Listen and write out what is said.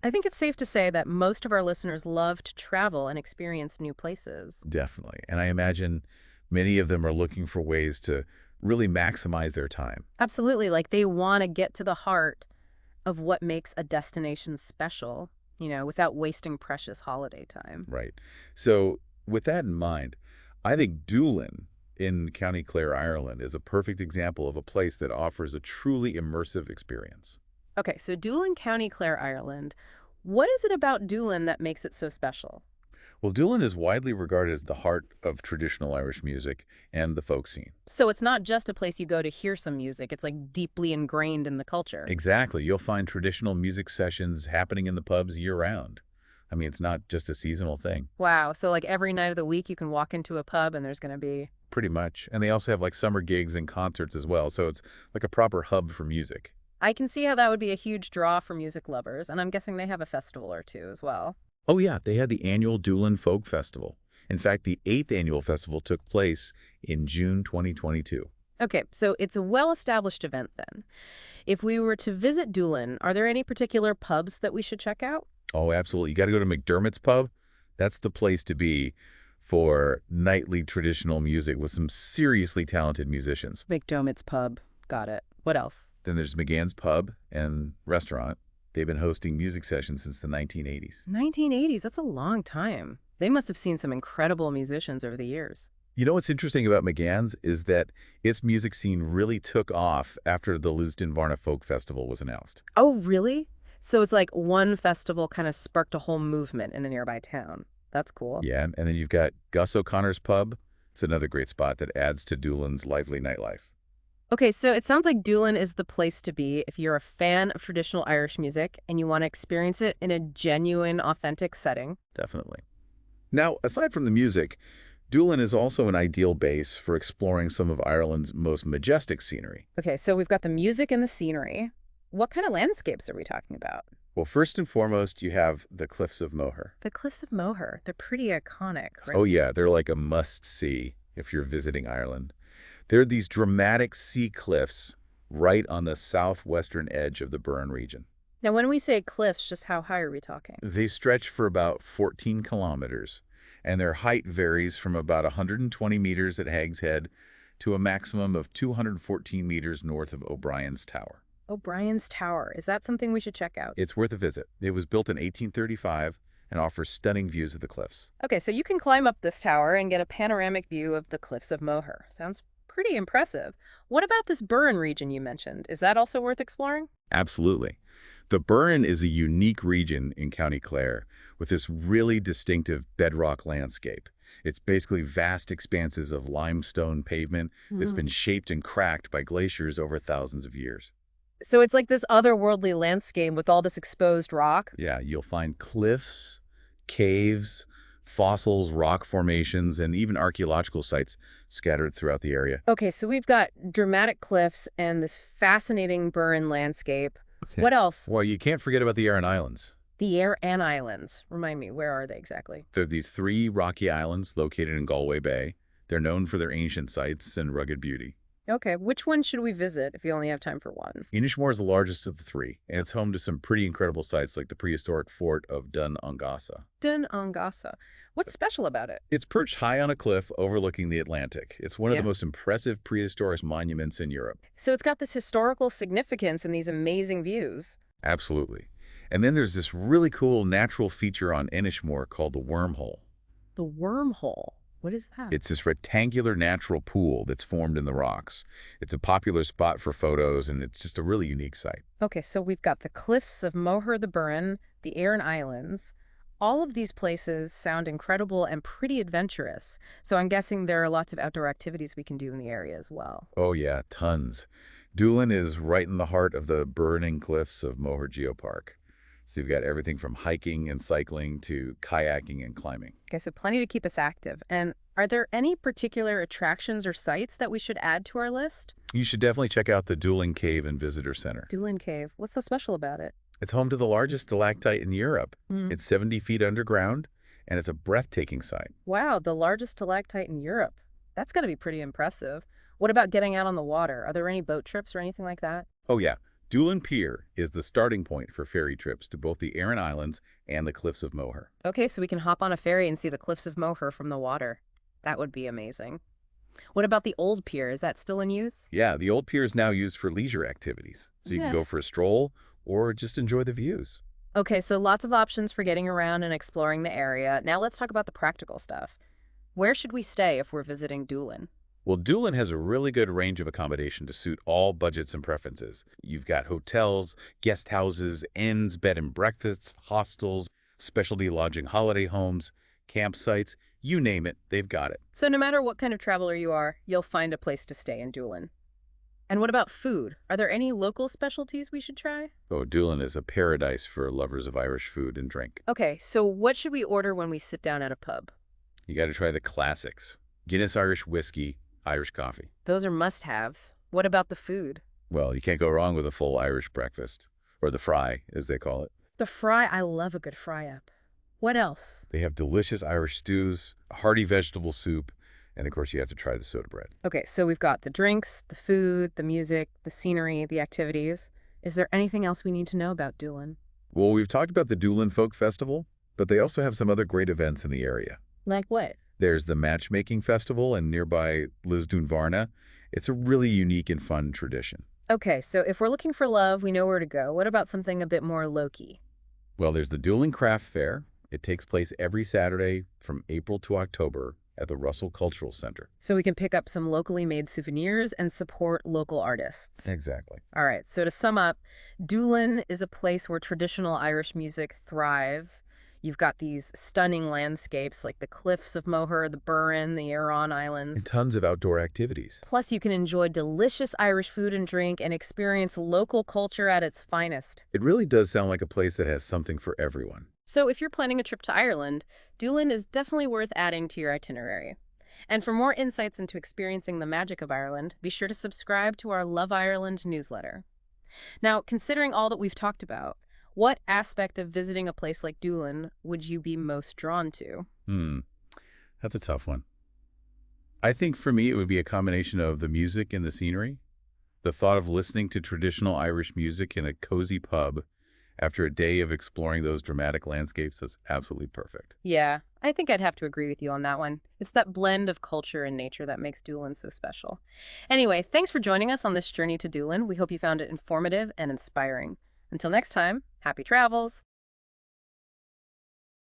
I think it's safe to say that most of our listeners love to travel and experience new places. Definitely. And I imagine many of them are looking for ways to really maximize their time. Absolutely, like they want to get to the heart of what makes a destination special, without wasting precious holiday time. Right. So with that in mind, I think Doolin in County Clare, Ireland is a perfect example of a place that offers a truly immersive experience. Okay, so Doolin County, Clare, Ireland. What is it about Doolin that makes it so special? Well, Doolin is widely regarded as the heart of traditional Irish music and the folk scene. So it's not just a place you go to hear some music, it's like deeply ingrained in the culture. Exactly. You'll find traditional music sessions happening in the pubs year-round. I mean, it's not just a seasonal thing, Wow, so like every night of the week you can walk into a pub and there's going to be. pretty much. And they also have like summer gigs and concerts as well, so it's like a proper hub for music. I can see how that would be a huge draw for music lovers, and I'm guessing they have a festival or two as well. Oh yeah, they had the annual Doolin Folk Festival. In fact, the 8th annual festival took place in June 2022. Okay, so it's a well-established event then. If we were to visit Doolin, are there any particular pubs that we should check out? Oh, absolutely. You got to go to McDermott's Pub. That's the place to be for nightly traditional music with some seriously talented musicians. McDermott's Pub. Got it. What else? Then there's McGann's Pub and Restaurant. They've been hosting music sessions since the 1980s. 1980s, that's a long time. They must have seen some incredible musicians over the years. You know what's interesting about McGann's is that its music scene really took off after the Lisdoonvarna Folk Festival was announced. Oh, really? So it's like one festival kind of sparked a whole movement in a nearby town. That's cool. Yeah, and then you've got Gus O'Connor's Pub. It's another great spot that adds to Doolin's lively nightlife. Okay, so it sounds like Doolin is the place to be if you're a fan of traditional Irish music and you want to experience it in a genuine, authentic setting. Definitely. Now, aside from the music, Doolin is also an ideal base for exploring some of Ireland's most majestic scenery. Okay, so we've got the music and the scenery. What kind of landscapes are we talking about? Well, first and foremost, you have the Cliffs of Moher. The Cliffs of Moher. They're pretty iconic, right? Oh yeah, they're like a must-see if you're visiting Ireland. They're these dramatic sea cliffs right on the southwestern edge of the Burren region. Now, when we say cliffs, just how high are we talking? They stretch for about 14 kilometers, and their height varies from about 120 meters at Hag's Head to a maximum of 214 meters north of O'Brien's Tower. O'Brien's Tower. Is that something we should check out? It's worth a visit. It was built in 1835 and offers stunning views of the cliffs. Okay, so you can climb up this tower and get a panoramic view of the Cliffs of Moher. Sounds pretty impressive. What about this Burren region you mentioned? Is that also worth exploring? Absolutely. The Burren is a unique region in County Clare with this really distinctive bedrock landscape. It's basically vast expanses of limestone pavement that's been shaped and cracked by glaciers over thousands of years. So it's like this otherworldly landscape with all this exposed rock? Yeah, you'll find cliffs, caves, fossils, rock formations, and even archaeological sites scattered throughout the area. Okay, so we've got dramatic cliffs and this fascinating Burren landscape. Okay. What else? Well, you can't forget about the Aran Islands. The Aran Islands. Remind me, where are they exactly? They're these 3 rocky islands located in Galway Bay. They're known for their ancient sites and rugged beauty. Okay, which one should we visit if you only have time for one? Inishmore is the largest of the 3, and it's home to some pretty incredible sites like the prehistoric fort of Dun Ongasa. Dun Ongasa. What's special about it? It's perched high on a cliff overlooking the Atlantic. It's one of Yeah. the most impressive prehistoric monuments in Europe. So it's got this historical significance and these amazing views. Absolutely. And then there's this really cool natural feature on Inishmore called the Wormhole. The wormhole. What is that? It's this rectangular natural pool that's formed in the rocks. It's a popular spot for photos, and it's just a really unique site. Okay, so we've got the Cliffs of Moher the Burren, the Aran Islands. All of these places sound incredible and pretty adventurous. So I'm guessing there are lots of outdoor activities we can do in the area as well. Oh yeah, tons. Doolin is right in the heart of the burning cliffs of Moher Geopark. So you've got everything from hiking and cycling to kayaking and climbing. Okay, so plenty to keep us active. And are there any particular attractions or sites that we should add to our list? You should definitely check out the Doolin Cave and Visitor Center. Doolin Cave. What's so special about it? It's home to the largest stalactite in Europe. It's 70 feet underground, and it's a breathtaking sight. Wow, the largest stalactite in Europe. That's got to be pretty impressive. What about getting out on the water? Are there any boat trips or anything like that? Oh yeah, Doolin Pier is the starting point for ferry trips to both the Aran Islands and the Cliffs of Moher. Okay, so we can hop on a ferry and see the cliffs of Moher from the water. That would be amazing. What about the old pier? Is that still in use? Yeah, the old pier is now used for leisure activities, so you can Yeah. go for a stroll or just enjoy the views. Okay, so lots of options for getting around and exploring the area. Now let's talk about the practical stuff. Where should we stay if we're visiting Doolin? Well, Doolin has a really good range of accommodation to suit all budgets and preferences. You've got hotels, guest houses, inns, bed and breakfasts, hostels, specialty lodging holiday homes, campsites, you name it, they've got it. So no matter what kind of traveler you are, you'll find a place to stay in Doolin. And what about food? Are there any local specialties we should try? Oh, Doolin is a paradise for lovers of Irish food and drink. Okay, so what should we order when we sit down at a pub? You got to try the classics. Guinness Irish whiskey, Irish coffee. Those are must-haves. What about the food? Well, you can't go wrong with a full Irish breakfast, or the fry, as they call it. The fry, I love a good fry-up. What else? They have delicious Irish stews, a hearty vegetable soup, and of course you have to try the soda bread. Okay, so we've got the drinks, the food, the music, the scenery, the activities. Is there anything else we need to know about Doolin? Well, we've talked about the Doolin Folk Festival, but they also have some other great events in the area. Like what? There's the Matchmaking Festival in nearby Lisdoonvarna. It's a really unique and fun tradition. Okay, so if we're looking for love, we know where to go. What about something a bit more low-key? Well, there's the Doolin Craft Fair. It takes place every Saturday from April to October at the Russell Cultural Center. So we can pick up some locally made souvenirs and support local artists. Exactly. All right, so to sum up, Doolin is a place where traditional Irish music thrives. You've got these stunning landscapes like the cliffs of Moher, the Burren, the Aran Islands. And tons of outdoor activities. Plus, you can enjoy delicious Irish food and drink and experience local culture at its finest. It really does sound like a place that has something for everyone. So if you're planning a trip to Ireland, Doolin is definitely worth adding to your itinerary. And for more insights into experiencing the magic of Ireland, be sure to subscribe to our Love Ireland newsletter. Now, considering all that we've talked about, what aspect of visiting a place like Doolin would you be most drawn to? That's a tough one. I think for me it would be a combination of the music and the scenery. The thought of listening to traditional Irish music in a cozy pub after a day of exploring those dramatic landscapes is absolutely perfect. Yeah, I think I'd have to agree with you on that one. It's that blend of culture and nature that makes Doolin so special. Anyway, thanks for joining us on this journey to Doolin. We hope you found it informative and inspiring. Until next time, happy travels!